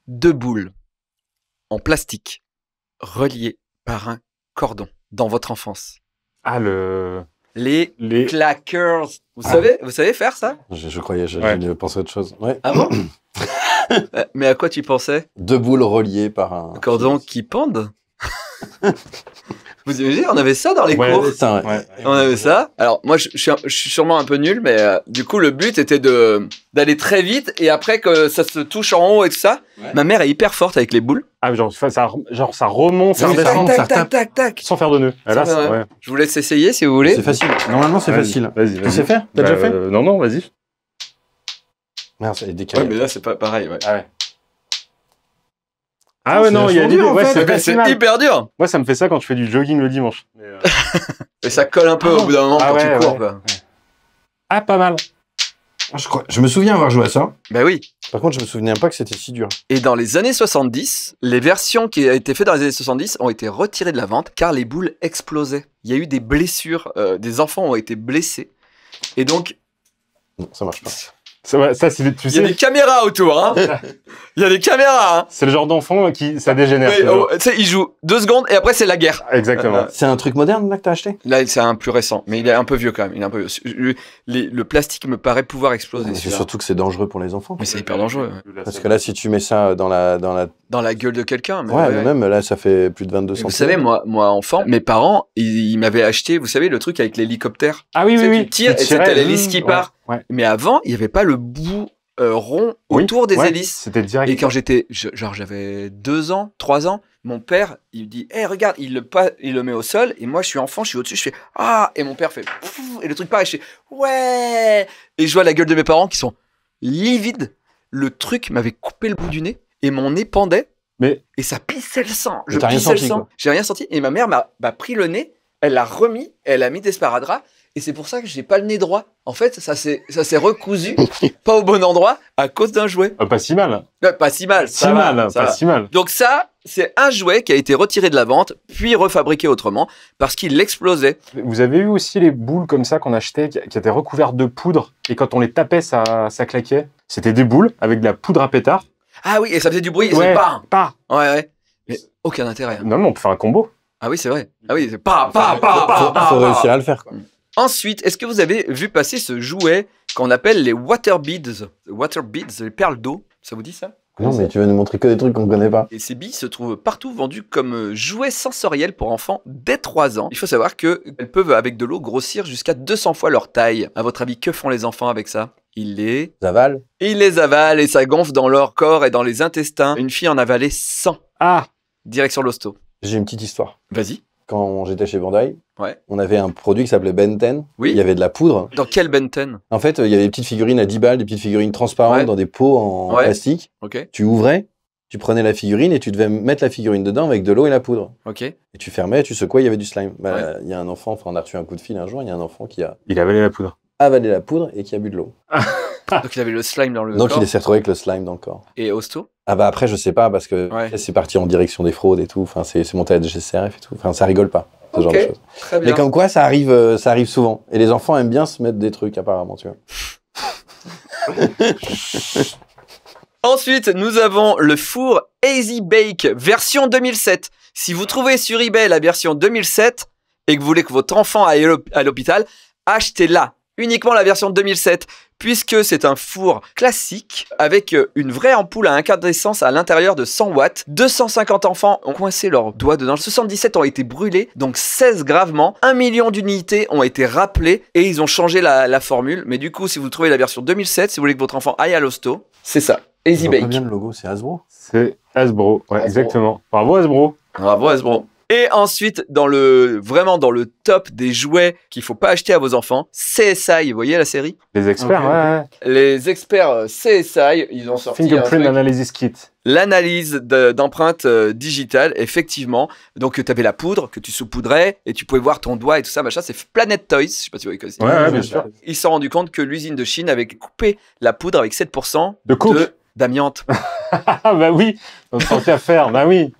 2 boules en plastique reliées par un cordon dans votre enfance. Ah, Les clackers. Vous savez faire ça? Je croyais, je pensais à autre chose. Ouais. Ah bon? Mais à quoi tu pensais? 2 boules reliées par un cordon qui pendent. Vous imaginez, on avait ça dans les cours. On avait ça. Alors moi, je suis sûrement un peu nul, mais du coup, le but était d'aller très vite et après que ça se touche en haut et tout ça. Ouais. Ma mère est hyper forte avec les boules. Ah, genre ça remonte, ça redescend, tac. Sans faire de nœud. Là, ouais. Je vous laisse essayer si vous voulez. C'est facile. Normalement, c'est facile. Vas-y. Tu sais faire? T'as déjà fait? Non, vas-y. Merde, ça est décalé. Ouais, mais là, c'est pas pareil. Ouais. Ah ouais. Ah ouais, non, il y a l'idée. Ouais, c'est hyper dur. Moi, ça me fait ça quand je fais du jogging le dimanche. Et ça colle un peu au bout d'un moment quand tu cours. Quoi. Ah, pas mal. Je me souviens avoir joué à ça. Ben oui. Par contre, je me souvenais pas que c'était si dur. Et dans les années 70, les versions qui ont été faites dans les années 70 ont été retirées de la vente car les boules explosaient. Il y a eu des blessures, des enfants ont été blessés. Et donc... Non, ça marche pas. Ça, tu sais... Il y a des caméras autour, hein. Il y a des caméras, hein. C'est le genre d'enfant qui ça dégénère. Tu sais, il joue 2 secondes et après c'est la guerre. Exactement. C'est un truc moderne là que t'as acheté? Là, c'est un plus récent, mais il est un peu vieux quand même. Il est un peu vieux. Le plastique me paraît pouvoir exploser. C'est surtout que c'est dangereux pour les enfants. Mais c'est hyper dangereux. Parce que là, si tu mets ça dans la gueule de quelqu'un. Ouais, mais même là, ça fait plus de 22 centimes. Vous savez, moi enfant, mes parents, ils m'avaient acheté, vous savez, le truc avec l'hélicoptère. Ah oui, Tu tires et c'était l'hélice qui part. Ouais. Mais avant, il n'y avait pas le bout rond autour des hélices. C'était direct. Et quand j'avais 2 ans, 3 ans, mon père, il me dit, regarde, il le met au sol, et moi, je suis enfant, je suis au-dessus, je fais, et mon père fait, et le truc pareil, je fais, ouais, et je vois la gueule de mes parents qui sont livides. Le truc m'avait coupé le bout du nez, et mon nez pendait, et ça pissait le sang. Je pissais le sang. J'ai rien senti, et ma mère m'a pris le nez, elle l'a remis, elle a mis des sparadraps, et c'est pour ça que j'ai pas le nez droit. En fait, ça s'est recousu, pas au bon endroit, à cause d'un jouet. Pas si mal. Pas si mal. Pas si mal. Donc ça, c'est un jouet qui a été retiré de la vente, puis refabriqué autrement, parce qu'il explosait. Vous avez eu aussi les boules comme ça qu'on achetait, qui étaient recouvertes de poudre, et quand on les tapait, ça claquait. C'était des boules avec de la poudre à pétard. Ah oui, et ça faisait du bruit, ouais, c'est pas. Ouais, ouais. Mais aucun intérêt. Non, mais on peut faire un combo. Ah oui, c'est vrai. Ah oui, c'est Faut réussir à le faire, quoi. Ensuite, est-ce que vous avez vu passer ce jouet qu'on appelle les water beads? Water beads, les perles d'eau. Ça vous dit ça? Non, mais tu vas nous montrer que des trucs qu'on connaît pas. Et ces billes se trouvent partout vendus comme jouets sensoriels pour enfants dès 3 ans. Il faut savoir qu'elles peuvent, avec de l'eau, grossir jusqu'à 200 fois leur taille. À votre avis, que font les enfants avec ça? Ils les avalent. Ils les avalent et ça gonfle dans leur corps et dans les intestins. Une fille en avalait 100. Ah! Direction l'hosto. J'ai une petite histoire. Vas-y. Quand j'étais chez Bandai, ouais. On avait un produit qui s'appelait Ben 10. Oui. Il y avait de la poudre. Dans quel Ben 10? En fait, il y avait des petites figurines à 10 balles, des petites figurines transparentes dans des pots en plastique. Okay. Tu ouvrais, tu prenais la figurine et tu devais mettre la figurine dedans avec de l'eau et la poudre. Ok. Et tu fermais, tu secouais, il y avait du slime. Il y a un enfant, on a reçu un coup de fil un jour, il y a un enfant qui a... Il a avalé la poudre. Avalé la poudre et qui a bu de l'eau. Donc il avait le slime dans le corps. corps. Donc il s'est retrouvé avec le slime dans le corps. Et hosto? Ah bah après, je sais pas, parce que c'est parti en direction des fraudes et tout. Enfin, c'est monté à la DGCCRF et tout. Enfin, ça rigole pas. Ce genre de choses. Très bien. Mais comme quoi, ça arrive souvent. Et les enfants aiment bien se mettre des trucs, apparemment, tu vois. Ensuite, nous avons le four Easy Bake version 2007. Si vous trouvez sur eBay la version 2007 et que vous voulez que votre enfant aille à l'hôpital, achetez-la. Uniquement la version 2007, puisque c'est un four classique avec une vraie ampoule à incandescence à l'intérieur de 100 watts. 250 enfants ont coincé leurs doigts dedans. 77 ont été brûlés, donc 16 gravement. 1 million d'unités ont été rappelées et ils ont changé la formule. Mais du coup, si vous trouvez la version 2007, si vous voulez que votre enfant aille à l'hosto, c'est ça. Easy Bake. Bien le logo, c'est Hasbro. C'est Hasbro, ouais, exactement. Bravo Hasbro. Bravo Hasbro. Et ensuite, vraiment dans le top des jouets qu'il faut pas acheter à vos enfants, CSI, vous voyez la série? Les experts, ouais. Les experts CSI, ils ont sorti Fingerprint Analysis Kit. L'analyse d'empreintes digitales, effectivement. Donc, tu avais la poudre que tu saupoudrais et tu pouvais voir ton doigt et tout ça, machin. C'est Planet Toys, je sais pas si vous connaissez. Ouais, bien sûr. Ils se sont rendus compte que l'usine de Chine avait coupé la poudre avec 7% d'amiante. Bah oui, tant qu'à faire, bah oui.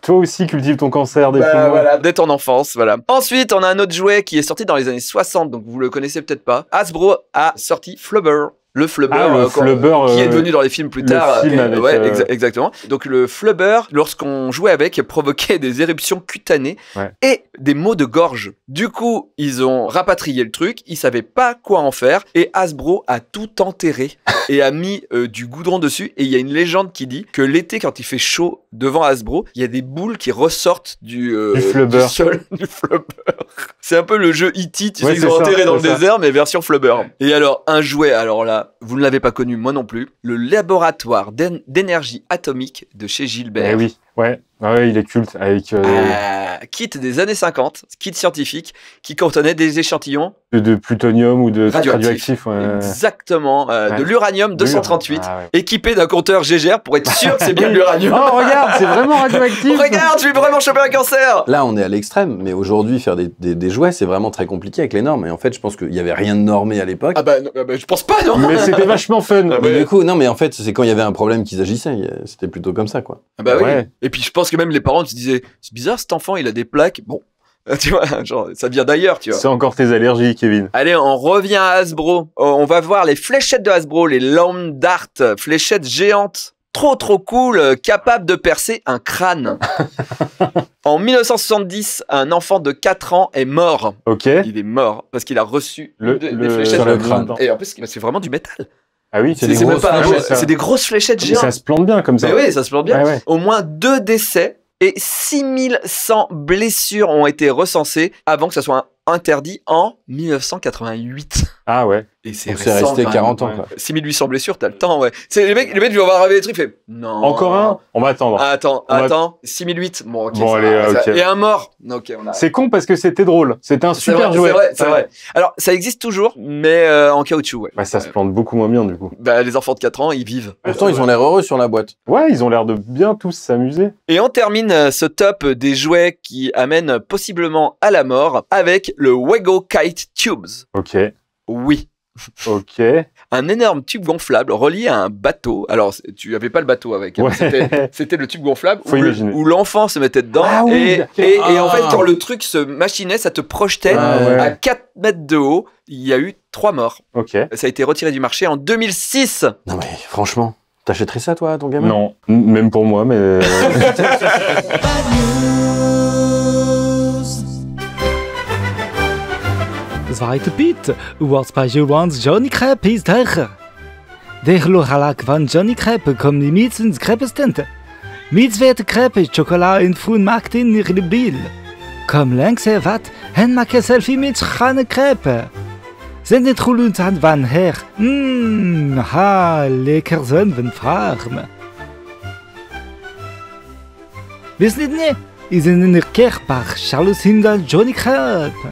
Toi aussi cultive ton cancer des poumons. Voilà, dès ton enfance, voilà. Ensuite, on a un autre jouet qui est sorti dans les années 60, donc vous le connaissez peut-être pas. Hasbro a sorti Flubber. Le Flubber, le Flubber, qui est devenu dans les films plus tard. Film avec, exactement. Donc le Flubber, lorsqu'on jouait avec, provoquait des éruptions cutanées et des maux de gorge. Du coup, ils ont rapatrié le truc, ils savaient pas quoi en faire et Hasbro a tout enterré et a mis du goudron dessus. Et il y a une légende qui dit que l'été, quand il fait chaud devant Hasbro, il y a des boules qui ressortent du sol du Flubber. C'est un peu le jeu E.T., tu sais, ils ont enterré dans le désert, mais version Flubber. Et alors, un jouet, alors là, vous ne l'avez pas connu, moi non plus, le laboratoire d'énergie atomique de chez Gilbert. Eh oui, il est culte avec kit des années 50, kit scientifique qui contenait des échantillons de plutonium ou de radioactif. Exactement, de l'uranium 238, équipé d'un compteur GGR pour être sûr que c'est bien de l'uranium. Oh regarde, c'est vraiment radioactif. Regarde, je vais vraiment choper un cancer. Là, on est à l'extrême, mais aujourd'hui, faire des jouets, c'est vraiment très compliqué avec les normes. Et en fait, je pense qu'il y avait rien de normé à l'époque. Je pense pas, non. Mais c'était vachement fun. Mais du coup, non, mais en fait, c'est quand il y avait un problème qu'ils agissaient. C'était plutôt comme ça, quoi. Oui. Et puis, je pense que même les parents se disaient, c'est bizarre, cet enfant, il a des plaques. Bon, tu vois, genre, ça vient d'ailleurs, tu vois. C'est encore tes allergies, Kevin. Allez, on revient à Hasbro. On va voir les fléchettes de Hasbro, les Lawn Dart, fléchettes géantes. Trop cool, capable de percer un crâne. En 1970, un enfant de 4 ans est mort. Ok. Il est mort parce qu'il a reçu des fléchettes sur le crâne. Et en plus, c'est vraiment du métal. Ah oui, c'est des grosses fléchettes géantes. Ça se plante bien comme ça. Mais oui, ça se plante bien. Ouais. Au moins 2 décès et 6100 blessures ont été recensées avant que ça soit interdit en 1988. Ah ouais. Et c'est resté 40 ans, quoi. 6800 blessures, t'as le temps, ouais. Les mecs vont avoir rêvé des trucs, fait non. Encore un? On va attendre. Attends. 6008. Bon, ok. Allez, Et un mort. Ok, c'est con parce que c'était drôle. C'était un super jouet. C'est vrai. Alors, ça existe toujours, mais en caoutchouc, ouais. Ça se plante beaucoup moins bien, du coup. Les enfants de 4 ans, ils vivent. Pourtant, ils ont l'air heureux sur la boîte. Ouais, ils ont l'air de bien tous s'amuser. Et on termine ce top des jouets qui amènent possiblement à la mort avec le Wego Kite Tubes. Ok. Oui. Ok. Un énorme tube gonflable relié à un bateau. Alors, tu avais pas le bateau avec. Hein. C'était le tube gonflable où l'enfant se mettait dedans. Et en fait, quand le truc se machinait, ça te projetait à 4 mètres de haut. Il y a eu 3 morts. Ok. Ça a été retiré du marché en 2006. Non mais franchement, t'achèterais ça toi à ton gamin? Non, même pour moi, mais... Zwarte Piet, wat bij je wans Johnny Crepe is tegen. De halak van Johnny Crepe komt die miets in Crepestente. Miets werd Crepe chocola in voen maakt in de bil. Kom langs wat en maak je selfie met Gane Crepe. Zijn dit groelend aan van her? Lekker zon van farm. Wist niet ne? Is in de kerkbach Charles Hindal Johnny Crepe.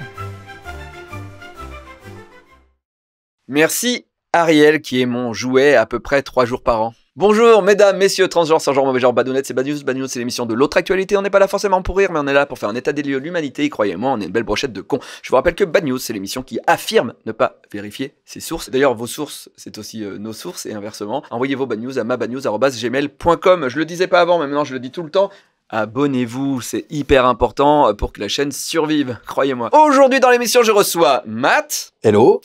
Merci Ariel qui est mon jouet à peu près 3 jours par an. Bonjour mesdames, messieurs, transgenres, sans genre, mauvais genre, badounettes, c'est Bad News. Bad News, c'est l'émission de l'autre actualité. On n'est pas là forcément pour rire, mais on est là pour faire un état des lieux de l'humanité. Et croyez-moi, on est une belle brochette de cons. Je vous rappelle que Bad News, c'est l'émission qui affirme ne pas vérifier ses sources. D'ailleurs, vos sources, c'est aussi nos sources et inversement. Envoyez vos bad news à mabadnews@gmail.com. Je le disais pas avant, mais maintenant je le dis tout le temps. Abonnez-vous, c'est hyper important pour que la chaîne survive, croyez-moi. Aujourd'hui dans l'émission, je reçois Matt. Hello.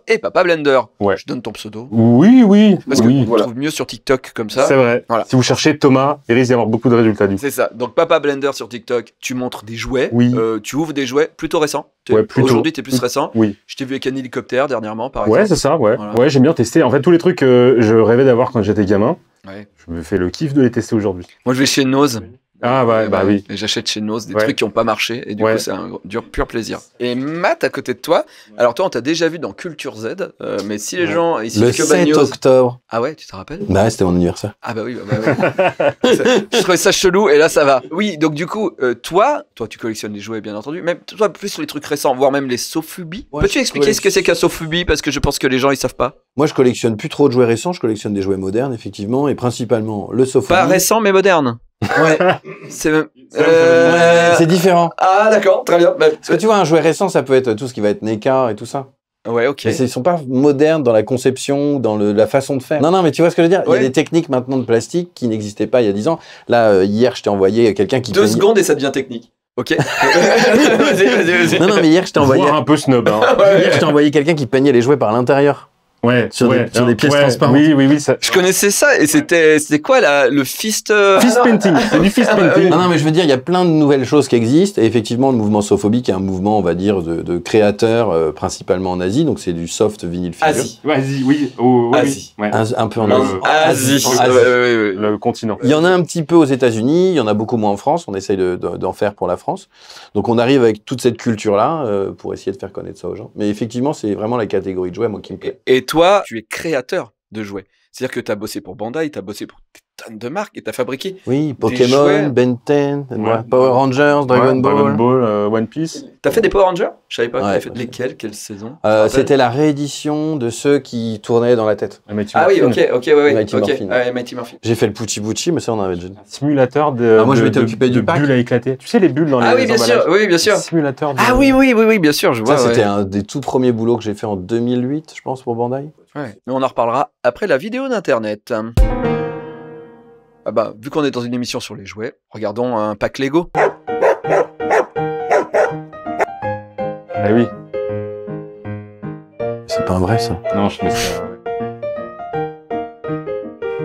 Et Papa Blender. Ouais. Je donne ton pseudo. Oui. Parce qu'on le trouve mieux sur TikTok comme ça. C'est vrai. Voilà. Si vous cherchez Thomas, il risque d'y avoir beaucoup de résultats du coup. C'est ça. Donc Papa Blender sur TikTok, tu montres des jouets. Oui. Tu ouvres des jouets plutôt récents. Aujourd'hui, t'es plus récent. Oui. Je t'ai vu avec un hélicoptère dernièrement, par exemple. Ouais, c'est ça, ouais. Voilà. Ouais, j'aime bien tester. En fait, tous les trucs que je rêvais d'avoir quand j'étais gamin, je me fais le kiff de les tester aujourd'hui. Moi, je vais chez Nose. Ah bah oui. Et j'achète chez Nose des trucs qui n'ont pas marché et du coup c'est un pur plaisir. Et Matt à côté de toi, alors toi on t'a déjà vu dans Culture Z, mais si les gens ici le 7 octobre. Ah ouais, tu te rappelles? Bah ouais, c'était mon anniversaire. Ah bah oui. Je trouvais ça chelou et là ça va. Oui, donc du coup toi tu collectionnes les jouets bien entendu, même toi plus sur les trucs récents, voire même les Sofubi. Peux-tu expliquer ce que c'est qu'un Sofubi parce que je pense que les gens ils savent pas. Moi je collectionne plus trop de jouets récents, je collectionne des jouets modernes effectivement et principalement le Sofubi. Pas récent mais moderne. Ouais, c'est différent. Ah d'accord, très bien. Parce que tu vois, un jouet récent, ça peut être tout ce qui va être NECA et tout ça. Ouais, ok. Mais ils sont pas modernes dans la conception, dans la façon de faire. Non, mais tu vois ce que je veux dire. Il y a des techniques maintenant de plastique qui n'existaient pas il y a 10 ans. Là, hier, je t'ai envoyé quelqu'un qui... 2 secondes et ça devient technique. Ok. Vas-y. Non, mais hier, je t'ai envoyé... un peu snob. Hein. Hier, je t'ai envoyé quelqu'un qui peignait les jouets par l'intérieur. Sur des pièces transparentes. Oui. Ça... Je connaissais ça et c'était quoi le fist... Fist painting, c'est du fist painting. Non, mais je veux dire, il y a plein de nouvelles choses qui existent. Et effectivement, le mouvement Sophobique est un mouvement, on va dire, de créateurs, principalement en Asie. Donc, c'est du soft vinyl figure. Asie, oui. Asie. Ouais. Un peu en Asie. Asie. Le continent. Il y en a un petit peu aux États-Unis, il y en a beaucoup moins en France. On essaye d'en faire pour la France. Donc, on arrive avec toute cette culture-là pour essayer de faire connaître ça aux gens. Mais effectivement, c'est vraiment la catégorie de jouets, moi, qui me plaît. Et toi, tu es créateur de jouets. C'est-à-dire que tu as bossé pour Bandai, tu as bossé pour des tonnes de marques et tu as fabriqué. Oui, Pokémon, Ben 10, Power Rangers, Dragon Ball, One Piece. T'as fait des Power Rangers? Je savais pas. T'as fait lesquels? Quelle saison? C'était la réédition de ceux qui tournaient dans la tête. Oui, ok, Mighty Morphin. J'ai fait le Pucci, mais ça on avait déjà. Simulateur de moi je m'étais occupé du pack. Bulles à éclater. Tu sais les bulles dans les emballages. Oui, bien sûr. Simulateur de... oui, bien sûr, je vois. Ça c'était un des tout premiers boulots que j'ai fait en 2008, je pense, pour Bandai. Ouais. Mais on en reparlera après la vidéo d'internet. Vu qu'on est dans une émission sur les jouets, regardons un pack Lego. Ah oui. C'est pas un vrai ça. Non, je mets ça.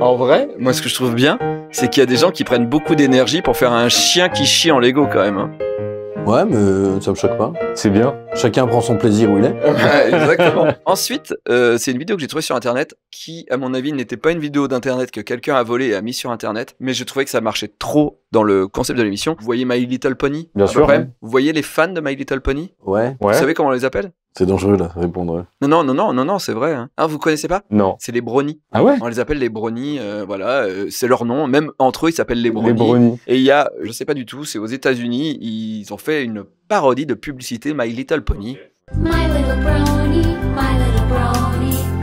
En vrai, moi ce que je trouve bien, c'est qu'il y a des gens qui prennent beaucoup d'énergie pour faire un chien qui chie en Lego quand même. Ouais, mais ça me choque pas. C'est bien. Chacun prend son plaisir où il est. Ouais, exactement. Ensuite, c'est une vidéo que j'ai trouvée sur Internet qui, à mon avis, n'était pas une vidéo d'Internet que quelqu'un a volée et a mis sur Internet, mais je trouvais que ça marchait trop dans le concept de l'émission. Vous voyez My Little Pony? Bien sûr. Vous voyez les fans de My Little Pony? Ouais. Vous savez comment on les appelle? C'est dangereux là, répondre. Non, c'est vrai. Hein. Ah, vous connaissez pas? Non. C'est les brownies. Ah ouais? On les appelle les brownies, c'est leur nom. Même entre eux, ils s'appellent les brownies. Les brownies. Et il y a, je sais pas du tout, c'est aux États-Unis, ils ont fait une parodie de publicité My Little Pony. My little brony,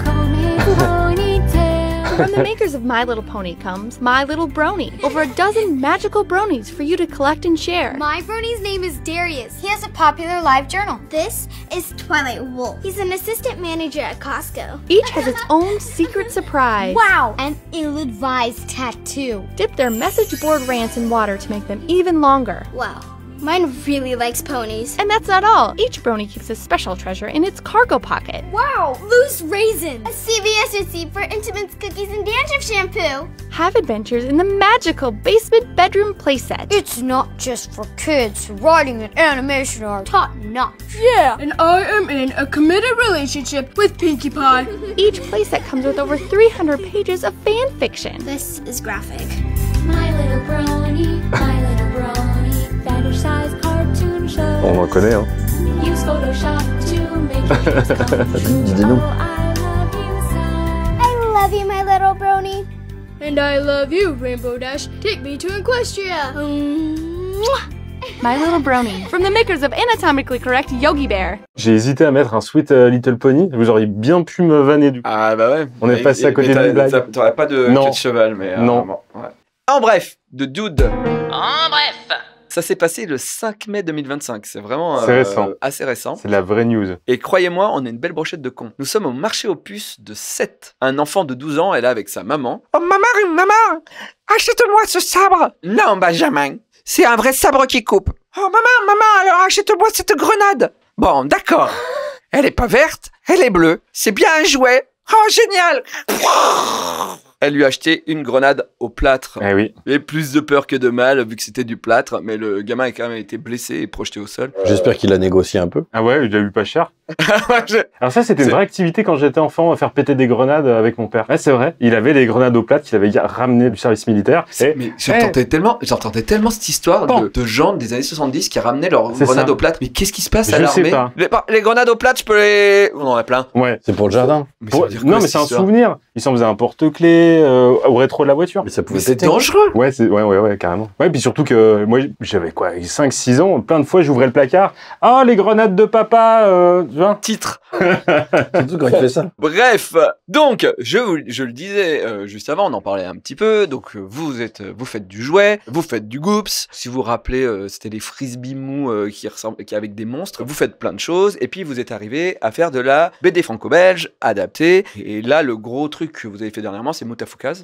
call me ponytail. From the makers of My Little Pony comes My Little Brony. Over a dozen magical bronies for you to collect and share. My brony's name is Darius. He has a popular live journal. This is Twilight Wolf. He's an assistant manager at Costco. Each has its own secret surprise. Wow! An ill-advised tattoo. Dip their message board rants in water to make them even longer. Wow. Mine really likes ponies. And that's not all. Each brony keeps a special treasure in its cargo pocket. Wow! Loose raisins! A CVS receipt for Intimates cookies and dandruff shampoo. Have adventures in the magical basement bedroom playset. It's not just for kids. Writing and animation are top-notch. Yeah, and I am in a committed relationship with Pinkie Pie. Each playset comes with over 300 pages of fan fiction. This is graphic. My little brony, size cartoon show. On en connaît, hein. Use Photoshop to make your come Dis-nous. I love you, my little brony. And I love you, Rainbow Dash. Take me to Equestria. My Little Brony, from the makers of Anatomically Correct Yogi Bear. J'ai hésité à mettre un Sweet Little Pony. Vous auriez bien pu me vanner du coup. Ah bah ouais. On est passé à côté d'une blague. T'aurais pas de queue de cheval, mais... Non. Bon, ouais. En bref, de Dude. En bref. Ça s'est passé le 5 mai 2025. C'est vraiment récent. Assez récent. C'est la vraie news. Et croyez-moi, on a une belle brochette de cons. Nous sommes au marché aux puces de 7. Un enfant de 12 ans est là avec sa maman. Oh maman, achète-moi ce sabre. Non, Benjamin, c'est un vrai sabre qui coupe. Oh maman, alors achète-moi cette grenade. Bon, d'accord. Elle est pas verte, elle est bleue. C'est bien un jouet. Oh, génial. Elle lui a acheté une grenade au plâtre. Eh oui. Et plus de peur que de mal, vu que c'était du plâtre. Mais le gamin a quand même été blessé et projeté au sol. J'espère qu'il a négocié un peu. Ah ouais, il a eu pas cher. Alors ça, c'était une vraie activité quand j'étais enfant, faire péter des grenades avec mon père. Ouais, c'est vrai. Il avait des grenades au plâtre qu'il avait ramené du service militaire. Mais j'entendais tellement cette histoire de gens des années 70 qui ramenaient leurs grenades au plâtre. Mais qu'est-ce qui se passe à l'armée? Je sais pas. Les grenades au plâtre, je peux les... On en a plein. Ouais. C'est pour le jardin. Non, mais c'est un souvenir. Il s'en faisait un porte-clés au rétro de la voiture. Mais ça pouvait c'est péter. dangereux. Ouais, carrément. Ouais, puis surtout que moi, j'avais quoi, 5-6 ans, plein de fois, j'ouvrais le placard. Ah, les grenades de papa, tu vois. Titre. Surtout quand il fait ça. Bref, donc, je le disais juste avant, on en parlait un petit peu. Donc, vous faites du jouet, vous faites du goops. Si vous vous rappelez, c'était les frisbees mous qui avec des monstres. Vous faites plein de choses. Et puis, vous êtes arrivé à faire de la BD franco-belge adaptée. Et là, le gros truc que vous avez fait dernièrement, c'est Mutafukaz.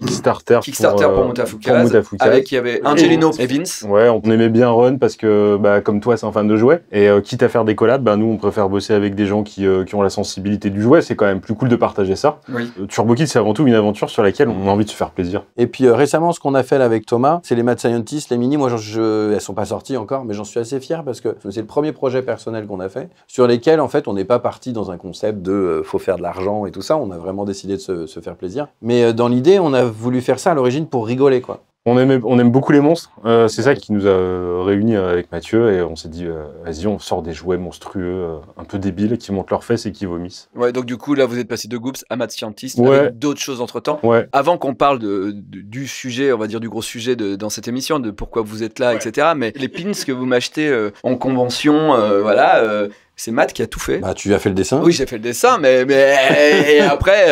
Kickstarter pour Mutafukaz. Avec, il y avait Angelino et Vince. Ouais, on aimait bien Ron parce que, bah, comme toi, c'est un fan de jouets. Et quitte à faire des collabs, bah, nous, on préfère bosser avec des gens qui ont la sensibilité du jouet. C'est quand même plus cool de partager ça. Oui. Turbo Kid, c'est avant tout une aventure sur laquelle on a envie de se faire plaisir. Et puis récemment, ce qu'on a fait là avec Thomas, c'est les Mad Scientists, les mini. Moi, elles sont pas sorties encore, mais j'en suis assez fier parce que c'est le premier projet personnel qu'on a fait, sur lesquels, en fait, on n'est pas parti dans un concept de faut faire de l'argent et tout ça. On a vraiment décidé de se faire plaisir. Mais dans l'idée, on a voulu faire ça à l'origine pour rigoler, quoi. On aime beaucoup les monstres. C'est ça qui nous a réunis avec Mathieu et on s'est dit, vas-y, on sort des jouets monstrueux, un peu débiles, qui montent leurs fesses et qui vomissent. Ouais, donc du coup, là, vous êtes passé de Goops à Mad Scientist, ouais, avec d'autres choses entre-temps. Ouais. Avant qu'on parle du sujet, on va dire du gros sujet dans cette émission, de pourquoi vous êtes là, etc. Mais les pins que vous m'achetez en convention, voilà... c'est Matt qui a tout fait. Bah, tu as fait le dessin. Oui, j'ai fait le dessin, mais et après,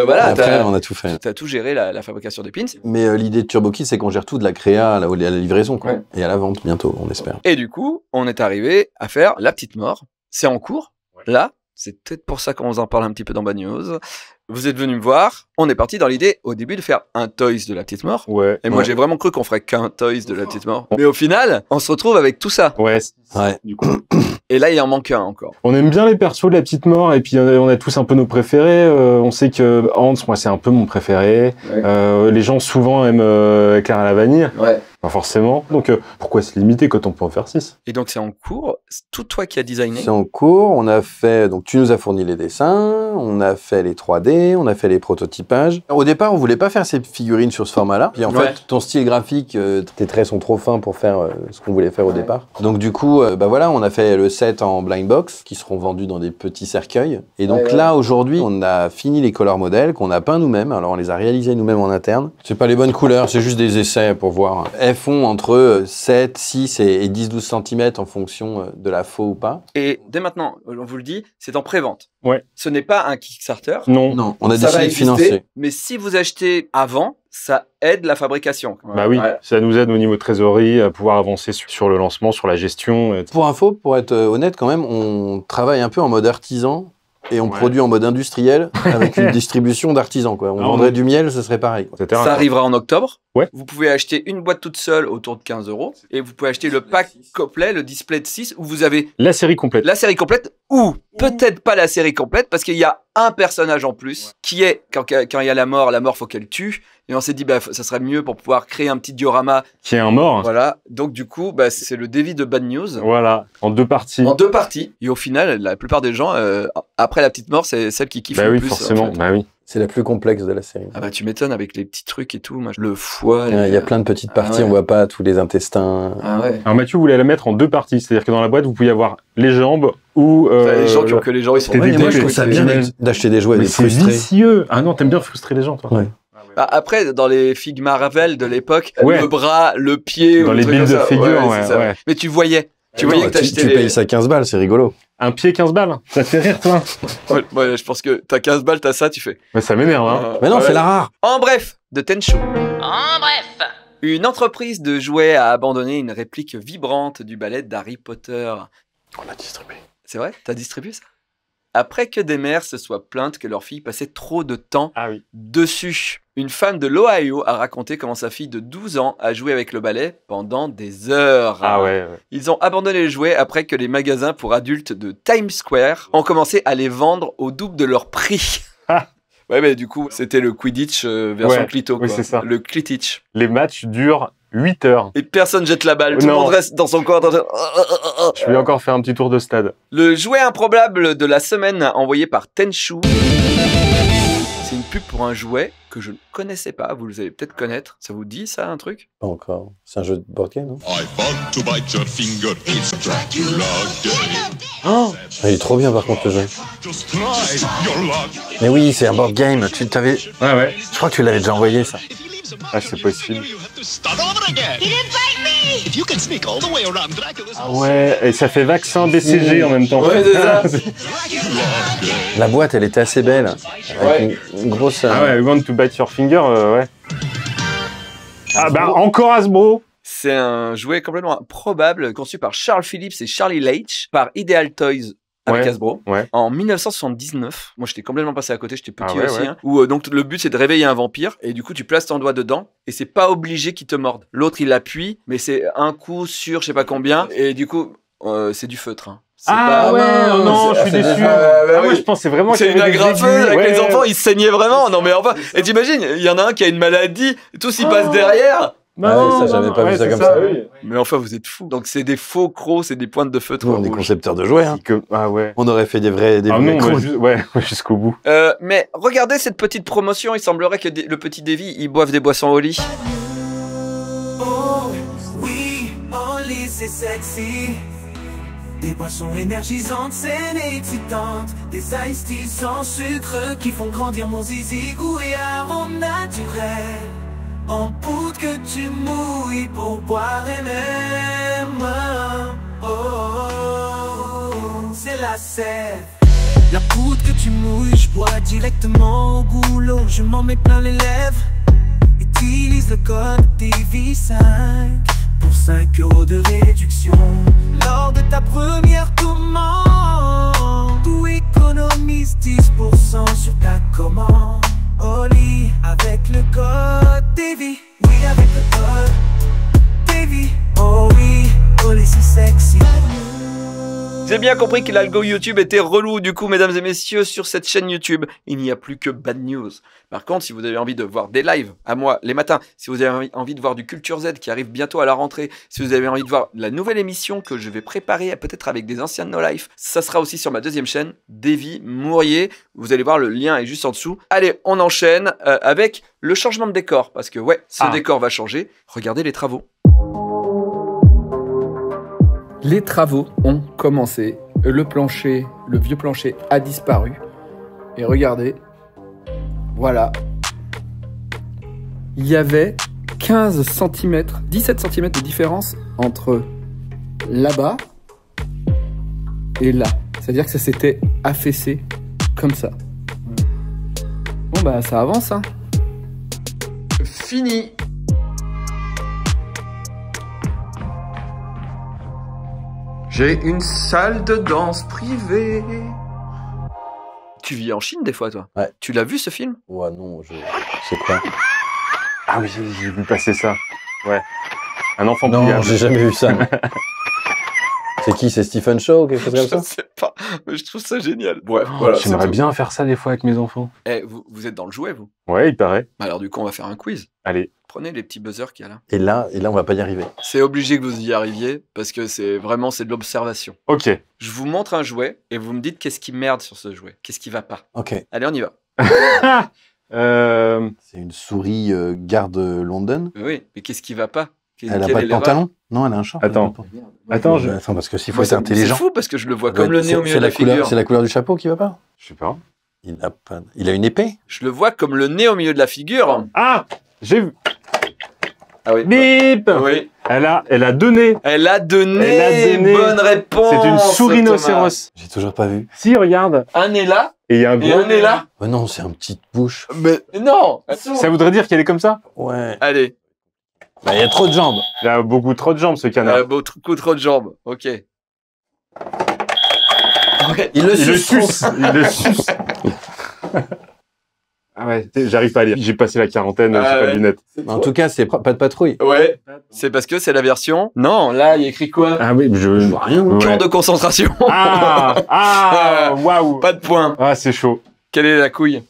voilà. Après, on a tout fait. T'as tout géré la fabrication des pins. Mais l'idée de Turbo Kid, c'est qu'on gère tout de la créa à la livraison, quoi. Ouais. Et à la vente bientôt, on espère. Et du coup, on est arrivé à faire La Petite Mort. C'est en cours. Ouais. Là, c'est peut-être pour ça qu'on vous en parle un petit peu dans Bad News. Vous êtes venu me voir. On est parti dans l'idée, au début, de faire un Toys de La Petite Mort. Ouais. Et moi, j'ai vraiment cru qu'on ferait qu'un Toys de La Petite Mort. Mais au final, on se retrouve avec tout ça. Ouais. Du coup. Et là, il en manque un encore. On aime bien les persos de La Petite Mort et puis on a tous un peu nos préférés. On sait que Hans, moi, c'est un peu mon préféré. Ouais. Les gens souvent aiment Clara la vanille. Ouais. Pas forcément. Donc, pourquoi se limiter quand on peut en faire 6? Et donc, c'est en cours. C'est tout toi qui as designé? C'est en cours. On a fait... Donc, tu nous as fourni les dessins. On a fait les 3D. On a fait les prototypages. Au départ, on voulait pas faire ces figurines sur ce format-là. Puis en fait, ton style graphique, tes traits sont trop fins pour faire ce qu'on voulait faire au départ. Donc, du coup, bah voilà, on a fait le set en blind box qui seront vendus dans des petits cercueils. Et donc là, aujourd'hui, on a fini les color modèles qu'on a peints nous-mêmes. Alors, on les a réalisés nous-mêmes en interne. C'est pas les bonnes couleurs, c'est juste des essais pour voir. Elles font entre 7, 6 et 10-12 cm en fonction de la faux ou pas. Et dès maintenant, on vous le dit, c'est en pré-vente. Ouais. Ce n'est pas un Kickstarter. Non. Non, on a décidé de financer. Mais si vous achetez avant, ça aide la fabrication. Bah oui, ça nous aide au niveau trésorerie à pouvoir avancer sur le lancement, sur la gestion. Pour info, pour être honnête quand même, on travaille un peu en mode artisan. Et on produit en mode industriel avec une distribution d'artisans, quoi. On vendrait du miel, ce serait pareil, quoi. Ça arrivera en octobre. Ouais. Vous pouvez acheter une boîte toute seule autour de 15 € et vous pouvez acheter le pack complet, le display de 6 où vous avez la série complète. La série complète ou peut-être pas la série complète parce qu'il y a un personnage en plus qui est, quand il y a la mort, faut qu'elle tue. Et on s'est dit, bah, ça serait mieux pour pouvoir créer un petit diorama. Qui est un mort. Voilà. Donc, du coup, bah, c'est le devis de Bad News. Voilà. En 2 parties. En 2 parties. Et au final, la plupart des gens, après La Petite Mort, c'est celle qui kiffe le plus. Bah oui, forcément. En fait. Bah oui. C'est la plus complexe de la série. Ah bah, tu m'étonnes avec les petits trucs et tout. Le foie. Il y a plein de petites parties, on voit pas tous les intestins. Ah ouais. Alors, Mathieu voulait la mettre en 2 parties. C'est-à-dire que dans la boîte, vous pouvez avoir les jambes ou. Les gens qui ont que les jambes, ils sont moi, je trouve ça bien d'acheter des jouets et d'être frustré. C'est vicieux. Ah non, t'aimes bien frustrer les gens, toi. Ouais. Après, dans les figues Marvel de l'époque, le bras, le pied... Dans les builds de figures, ouais. Mais tu voyais que t'achetais Tu payes ça 15 balles, c'est rigolo. Un pied 15 balles, ça te fait rire, toi? Ouais, je pense que t'as 15 balles, t'as ça, tu fais... Mais ça m'énerve, hein. Mais non, c'est la rare. En bref, de Tenchu. En bref. Une entreprise de jouets a abandonné une réplique vibrante du ballet d'Harry Potter. On l'a distribué. C'est vrai? T'as distribué ça? Après que des mères se soient plaintes que leur fille passait trop de temps dessus, une femme de l'Ohio a raconté comment sa fille de 12 ans a joué avec le balai pendant des heures. Ah ouais. Ils ont abandonné les jouets après que les magasins pour adultes de Times Square ont commencé à les vendre au double de leur prix. Ouais, mais du coup, c'était le Quidditch version Clito, quoi. Oui, c'est ça. Le Clitich. Les matchs durent 8 heures. Et personne jette la balle. Tout le monde reste dans son coin. Je vais encore faire un petit tour de stade. Le jouet improbable de la semaine envoyé par Tenchu. C'est une pub pour un jouet que je ne connaissais pas. Vous allez peut-être connaître. Ça vous dit, ça, un truc? Pas encore. C'est un jeu de board game, non? Oh, il est trop bien, par contre, le jeu. Mais oui, c'est un board game. Tu t'avais... Ouais. Je crois que tu l'avais déjà envoyé, ça. Ah, c'est possible. Ah ouais, et ça fait vaccin BCG en même temps. Ouais, c'est ça. La boîte, elle était assez belle. Avec une grosse... Ah ouais, We Want to Bite Your Finger, ouais. Ah bah, encore Hasbro. C'est un jouet complètement improbable, conçu par Charles Phillips et Charlie Leitch, par Ideal Toys avec Ouais. Hasbro. Ouais. En 1979, moi j'étais complètement passé à côté, j'étais petit Ah ouais, aussi, ouais. hein, où donc le but c'est de réveiller un vampire, et du coup tu places ton doigt dedans, et c'est pas obligé qu'il te morde. L'autre il appuie, mais c'est un coup sur je sais pas combien, et du coup c'est du feutre. Hein. C'est Ah pas- ouais, non, non, je suis c'est déçu. déjà- Ah oui. ouais, je pensais vraiment C'est qu'il une y avait des agrafeuse aiguilles. avec Ouais. les enfants, ils se saignaient vraiment. Non mais enfin, et t'imagines, il y en a un qui a une maladie, tous ils passent derrière. Bah Ah, non, ça, j'avais non, pas vu ouais, ça c'est comme ça. oui. Mais enfin vous êtes fous. Donc c'est des faux crocs, c'est des pointes de feutre Nous, on est rouge. concepteurs de jouets. Hein. Ah ouais. On aurait fait des vrais Ah non, crocs. ouais, jusqu'au bout. Mais regardez cette petite promotion, il semblerait que le petit Davy, il boive des boissons au lit. Oh, oui, en lit c'est sexy. Des boissons énergisantes, saines et excitantes. Des iced teas sans sucre qui font grandir mon zizi. Goût et arôme naturel. En poudre que tu mouilles pour boire et même. Oh, c'est la sève. La poudre que tu mouilles, je bois directement au goulot. Je m'en mets plein les lèvres. Utilise le code TV5 pour 5 € de réduction lors de ta première commande. Ou économise 10% sur ta commande. Oli avec le code TV. Oui, avec le code TV. Oh oui, Oli c'est sexy. J'ai bien compris que l'algo YouTube était relou, du coup, mesdames et messieurs, sur cette chaîne YouTube, il n'y a plus que bad news. Par contre, si vous avez envie de voir des lives à moi les matins, si vous avez envie de voir du Culture Z qui arrive bientôt à la rentrée, si vous avez envie de voir la nouvelle émission que je vais préparer, peut-être avec des anciens de No Life, ça sera aussi sur ma deuxième chaîne, Davy Mourier. Vous allez voir, le lien est juste en dessous. Allez, on enchaîne avec le changement de décor, parce que ouais, ce décor va changer. Regardez les travaux. Les travaux ont commencé. Le plancher, le vieux plancher a disparu. Et regardez, voilà. Il y avait 15 cm, 17 cm de différence entre là-bas et là. C'est-à-dire que ça s'était affaissé comme ça. Bon bah ça avance hein. Fini. J'ai une salle de danse privée. Tu vis en Chine des fois, toi? Ouais. Tu l'as vu ce film? Ouais, non, c'est quoi? Ah oui, j'ai vu passer ça. Ouais. Un enfant Non, pliable. j'ai jamais vu ça. moi. C'est qui? C'est Stephen Chow ou quelque chose comme Je ça? sais pas, mais je trouve ça génial. Bref, voilà. c'est J'aimerais tout. bien faire ça des fois avec mes enfants. Eh, vous êtes dans le jouet, vous? Ouais, il paraît. Alors du coup, on va faire un quiz. Allez. Prenez les petits buzzers qu'il y a là. Et là, on va pas y arriver. C'est obligé que vous y arriviez, parce que c'est de l'observation. Ok. Je vous montre un jouet, et vous me dites qu'est-ce qui merde sur ce jouet. Qu'est-ce qui va pas. Ok. Allez, on y va. C'est une souris garde London. Oui, mais qu'est-ce qui va pas? Elle a pas de pantalon? Non, elle a un short. Attends. Attends, Attends, parce que s'il faut Moi, être c'est intelligent. fou, parce que je le vois comme le nez au milieu de la figure. C'est la couleur du chapeau qui va pas? Je sais pas. Il a une épée? Je le vois comme le nez au milieu de la figure. Ah, j'ai vu. Ah oui. Bip. Oui. Elle a deux nez. Elle a deux nez. Elle a deux nez. Bonne réponse. C'est une souris Thomas. rhinocéros. J'ai toujours pas vu. Si, regarde. Un nez là Et il y a un et gros un nez là. Oh non, c'est un petite bouche. Mais non. Ça voudrait dire qu'elle est comme ça? Ouais. Allez. Bah, il y a trop de jambes. Il a beaucoup trop de jambes, ce Elle canard. a beaucoup trop de jambes. Ok. Ouais. Il le Il le suce. suce. Il le suce. Ah ouais, j'arrive pas à lire. J'ai passé la quarantaine, j'ai pas de lunettes. En tout cas, c'est pas de patrouille. Ouais. C'est parce que c'est la version. Non, là, il y a écrit quoi? Ah oui, je vois rien. Camp de concentration. Waouh. Pas de point. Ah, c'est chaud. Quelle est la couille?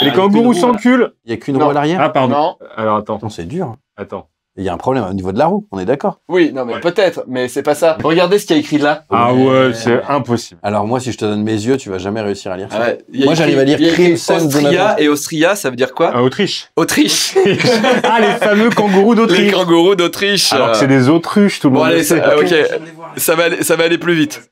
Les kangourous s'enculent. Il y a qu'une roue à l'arrière. Ah, pardon. Non. Alors, attends. Non, c'est dur. Attends. Il y a un problème au niveau de la roue, on est d'accord. Oui, non, mais peut-être, mais c'est pas ça. Regardez ce qu'il y a écrit là. Ah ouais, c'est impossible. Alors moi, si je te donne mes yeux, tu vas jamais réussir à lire ça. Ah ouais, il y a Moi, écrit- j'arrive à lire il y a écrit Crimson Austria, Donovan. et Austria, ça veut dire quoi? Autriche. Autriche. Ah, les fameux kangourous Les d'Autriche. kangourous d'Autriche. Alors que c'est des autruches, tout le Bon, monde allez, le sait. ok. Ça va aller plus vite.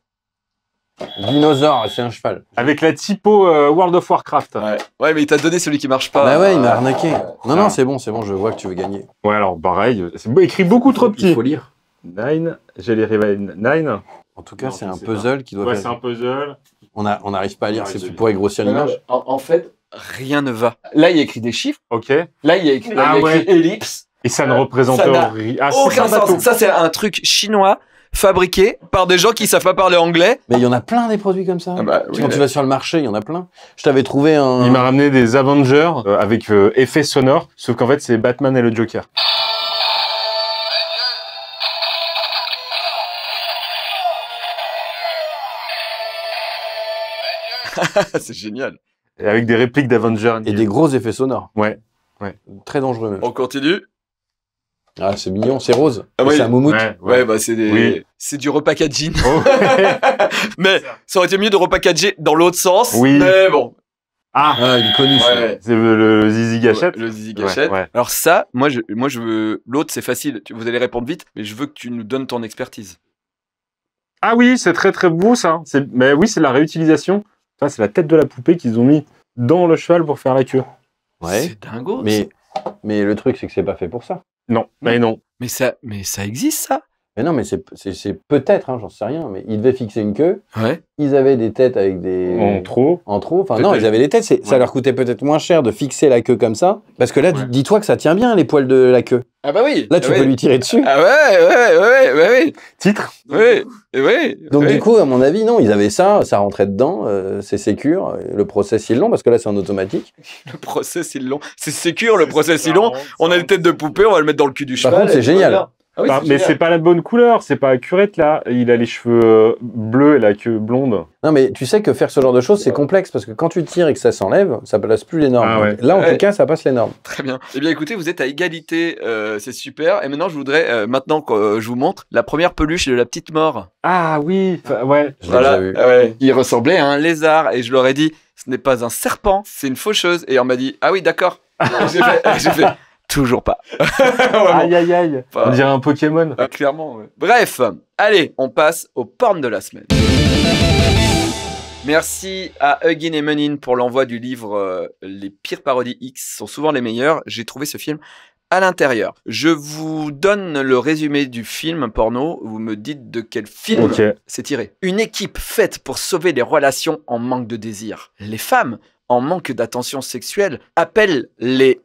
Dinosaure, c'est un cheval. Avec la typo World of Warcraft. Ouais, mais il t'a donné celui qui marche pas. Bah ouais, il m'a arnaqué. Non, c'est bon, je vois que tu veux gagner. Ouais, alors pareil, c'est écrit beaucoup trop petit. Il faut lire. Nine, j'ai les rivales Nine. En tout cas, Non, c'est je un sais puzzle qui doit Ouais, faire. c'est un puzzle. On n'arrive pas à lire, Ouais, c'est désolé. pour grossir l'image. En fait, rien ne va. Là, il y a écrit des chiffres. Ok. Là, il y a écrit, Ah ouais. ellipse. Et ça ne représente Ça n'a rien. Ah, c'est Aucun un bateau. sens. Ça, c'est un truc chinois fabriqués par des gens qui savent pas parler anglais. Mais il y en a plein des produits comme ça. Ah bah, oui, Quand tu vas sur le marché, il y en a plein. Je t'avais trouvé un... Il m'a ramené des Avengers avec effets sonores, sauf qu'en fait, c'est Batman et le Joker. C'est génial. Et avec des répliques d'Avengers. Et des gros effets sonores. Ouais. Très dangereux même. On continue. Ah, c'est mignon, c'est rose. Ah oui. C'est un moumoute. Ouais, bah c'est des... Oui. c'est du repackaging. Oh. Mais ça aurait été mieux de repackager dans l'autre sens. Oui. Mais bon. Ah, il est connu. ça. Ouais. c'est le Zizi Gâchette. Le Zizi Gâchette. Ouais. Alors ça, moi je veux... L'autre, c'est facile. Vous allez répondre vite, mais je veux que tu nous donnes ton expertise. Ah oui, c'est très très beau ça. Mais oui, c'est la réutilisation. Ça, c'est la tête de la poupée qu'ils ont mis dans le cheval pour faire la queue. Ouais. C'est dingo. Mais le truc, c'est que c'est pas fait pour ça. Non, mais non. Mais ça existe, ça? Mais non, mais c'est peut-être, hein, j'en sais rien, mais ils devaient fixer une queue. Ouais. Ils avaient des têtes avec des... En trop. Enfin, non, ils avaient des têtes. Ça leur coûtait peut-être moins cher de fixer la queue comme ça. Parce que là, dis-toi que ça tient bien, les poils de la queue. Ah bah oui. Là, tu peux lui tirer dessus. Ah ouais. Titre. Ouais. Donc du coup, à mon avis, non, ils avaient ça rentrait dedans, c'est sécure. Le process, ils l'ont, parce que là, c'est en automatique. Le process, ils l'ont. C'est sécure, le process, ils l'ont. On a une tête de poupée, on va le mettre dans le cul du cheval. Par contre, c'est génial. Ah oui, Mais c'est pas la bonne couleur, c'est pas accurate là. Il a les cheveux bleus et la queue blonde. Non, mais tu sais que faire ce genre de choses, c'est complexe, parce que quand tu tires et que ça s'enlève, ça passe plus les normes. Ah ouais. Là, en tout cas, ça passe les normes. Très bien. Eh bien, écoutez, vous êtes à égalité, c'est super. Et maintenant, je voudrais, maintenant que je vous montre, la première peluche de la petite mort. Ah oui, ouais. Je l'ai déjà vu. Ouais. Il ressemblait à un lézard, et je leur ai dit, ce n'est pas un serpent, c'est une faucheuse. Et on m'a dit, ah oui, d'accord. J'ai fait, toujours pas. Aïe aïe aïe. On dirait un Pokémon. Ah, clairement, ouais. Bref, allez, on passe au porn de la semaine. Merci à Huggin et Munin pour l'envoi du livre Les pires parodies X sont souvent les meilleures. J'ai trouvé ce film à l'intérieur. Je vous donne le résumé du film porno. Vous me dites de quel film c'est tiré. Une équipe faite pour sauver les relations en manque de désir. Les femmes, en manque d'attention sexuelle, appellent les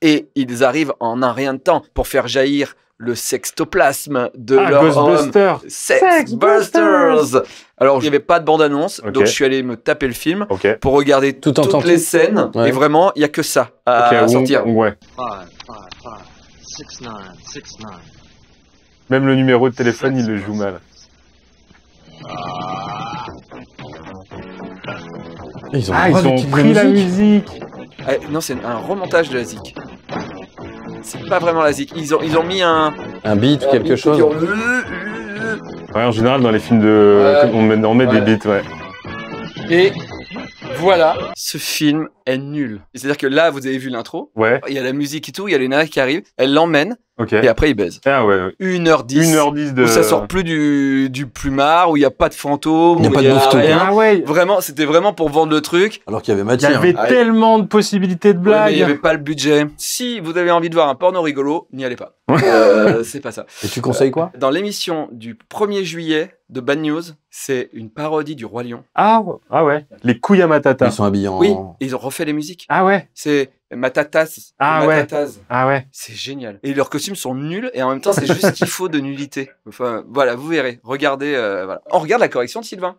et ils arrivent en un rien de temps pour faire jaillir le sextoplasme de leur Ghostbusters. Sexbusters. Alors, il n'y avait pas de bande-annonce, donc je suis allé me taper le film pour regarder toutes les scènes. Et vraiment, il n'y a que ça à sortir. Ouais. 5, 6, 9, 6, 9. Même le numéro de téléphone, il le joue mal. Ils ont pris la musique. Non, c'est un remontage de la zik. C'est pas vraiment la zik. Ils ont mis un beat ou quelque chose. Ouais, en général, dans les films de... on met des beats, ouais. Et voilà, ce film est nul. C'est-à-dire que là, vous avez vu l'intro. Ouais. Il y a la musique et tout, il y a les nanas qui arrivent. Elle l'emmène. Ok. Et après, il baise. Ah ouais. 1h10. 1h10 de... Où ça sort plus du plumard, où il n'y a pas de fantôme, il n'y a pas de bouffe-tout. Ah ouais. Vraiment, c'était vraiment pour vendre le truc. Alors qu'il y avait Il y matière. avait tellement de possibilités de Ouais, blagues. mais il n'y avait pas le budget. Si vous avez envie de voir un porno rigolo, n'y allez pas. C'est pas ça. Et tu conseilles quoi? Dans l'émission du 1er juillet de Bad News, c'est une parodie du Roi Lion. Ah ouais. Les couilles à Matata. Ils sont habillés en... Oui, et ils ont refait les musiques. Ah ouais. C'est Matatas. Ah ouais. Matatas. Ah ouais. C'est génial. Et leurs costumes sont nuls et en même temps c'est juste ce qu'il faut de nullité. Enfin voilà, vous verrez. Regardez. Voilà. On regarde la correction de Sylvain.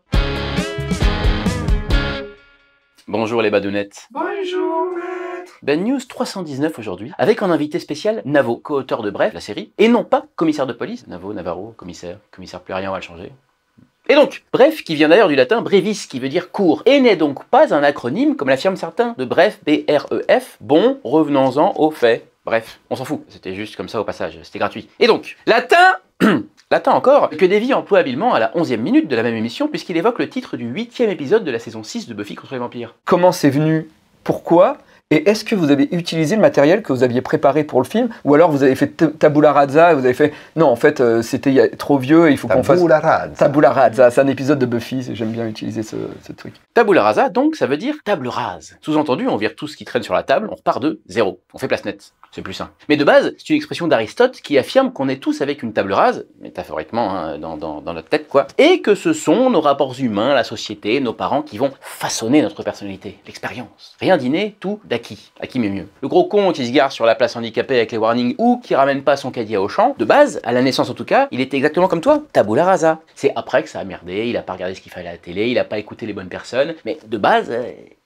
Bonjour les badounettes. Bonjour. Ben News 319 aujourd'hui, avec en invité spécial Navo, co-auteur de Bref, la série, et non pas commissaire de police. Navo, Navarro, commissaire plus rien, on va le changer. Et donc, Bref, qui vient d'ailleurs du latin brevis, qui veut dire court, et n'est donc pas un acronyme, comme l'affirment certains, de Bref, B-R-E-F, bon, revenons-en aux faits. Bref, on s'en fout, c'était juste comme ça au passage, c'était gratuit. Et donc, latin encore, que Davy emploie habilement à la 11e minute de la même émission, puisqu'il évoque le titre du 8e épisode de la saison 6 de Buffy contre les vampires. Comment c'est venu? Pourquoi? Et est-ce que vous avez utilisé le matériel que vous aviez préparé pour le film? Ou alors vous avez fait tabula rasa et vous avez fait non, en fait, c'était trop vieux et il faut qu'on fasse. Tabula rasa, c'est un épisode de Buffy, j'aime bien utiliser ce truc. Tabula rasa, donc, ça veut dire table rase. Sous-entendu, on vire tout ce qui traîne sur la table, on repart de zéro. On fait place nette. c'est plus simple. Mais de base, c'est une expression d'Aristote qui affirme qu'on est tous avec une table rase, métaphoriquement, hein, dans notre tête, quoi, et que ce sont nos rapports humains, la société, nos parents qui vont façonner notre personnalité, l'expérience. Rien d'inné, tout d'acquis. Acquis mais mieux. Le gros con qui se gare sur la place handicapée avec les warnings ou qui ramène pas son caddie à Auchan, de base, à la naissance en tout cas, il était exactement comme toi, tabula rasa. C'est après que ça a merdé, il a pas regardé ce qu'il fallait à la télé, il a pas écouté les bonnes personnes, mais de base...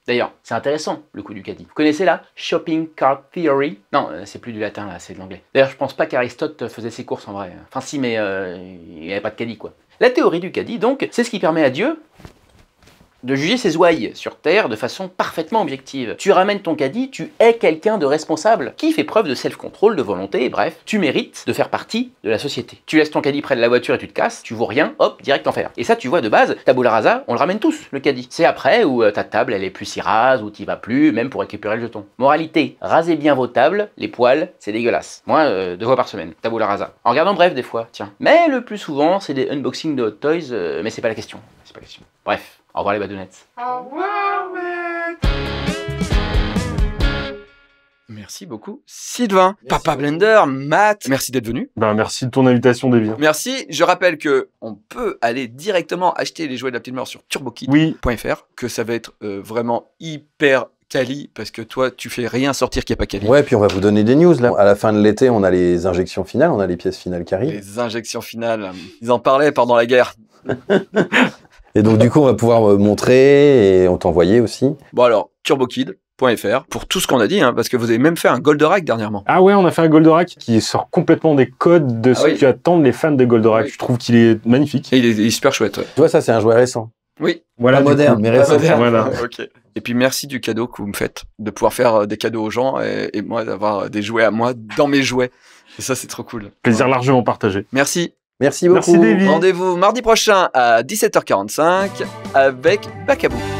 D'ailleurs, c'est intéressant, le coup du caddie. Vous connaissez la Shopping Cart Theory? Non, c'est plus du latin, là, c'est de l'anglais. D'ailleurs, je pense pas qu'Aristote faisait ses courses en vrai. Enfin si, mais il n'y avait pas de caddie, quoi. La théorie du caddie, donc, c'est ce qui permet à Dieu de juger ses ouailles sur Terre de façon parfaitement objective. Tu ramènes ton caddie, tu es quelqu'un de responsable, qui fait preuve de self-control, de volonté, bref, tu mérites de faire partie de la société. Tu laisses ton caddie près de la voiture et tu te casses, tu vaux rien, hop, direct enfer. Et ça, tu vois, de base, tabula rasa, on le ramène tous, le caddie. C'est après où ta table, elle est plus si rase, ou t'y vas plus, même pour récupérer le jeton. Moralité, rasez bien vos tables, les poils, c'est dégueulasse. Moi, 2 fois par semaine, tabula rasa. En regardant bref, des fois, tiens. Mais le plus souvent, c'est des unboxings de Hot Toys, mais c'est pas la question. C'est pas la question. Bref. Au revoir les badounettes. Au revoir mec. Merci beaucoup Sylvain. Merci. Papa Blender, Matt, merci d'être venu. Ben, merci de ton invitation, Davy. Merci. Je rappelle que on peut aller directement acheter les jouets de la petite mort sur turbokid.fr, que ça va être vraiment hyper quali, parce que toi, tu fais rien sortir qui n'est pas quali. Ouais, puis on va vous donner des news, là. À la fin de l'été, on a les injections finales, on a les pièces finales qui arrivent. Les injections finales, ils en parlaient pendant la guerre. Et donc, du coup, on va pouvoir montrer et on t'envoyer aussi. Bon, alors, turbokid.fr pour tout ce qu'on a dit, hein, parce que vous avez même fait un Goldorak dernièrement. Ah ouais, on a fait un Goldorak qui sort complètement des codes de ce qu'attendent les fans de Goldorak. Oui. Je trouve qu'il est magnifique. Et il est super chouette. Ouais. Tu vois, ça, c'est un jouet récent. Oui. Voilà, moderne, mais récent. Voilà. Okay. Et puis, merci du cadeau que vous me faites, de pouvoir faire des cadeaux aux gens et moi, d'avoir des jouets à moi dans mes jouets. Et ça, c'est trop cool. Plaisir largement partagé. Merci. Merci beaucoup. Merci, Davy. Rendez-vous mardi prochain à 17h45 avec Bacabou.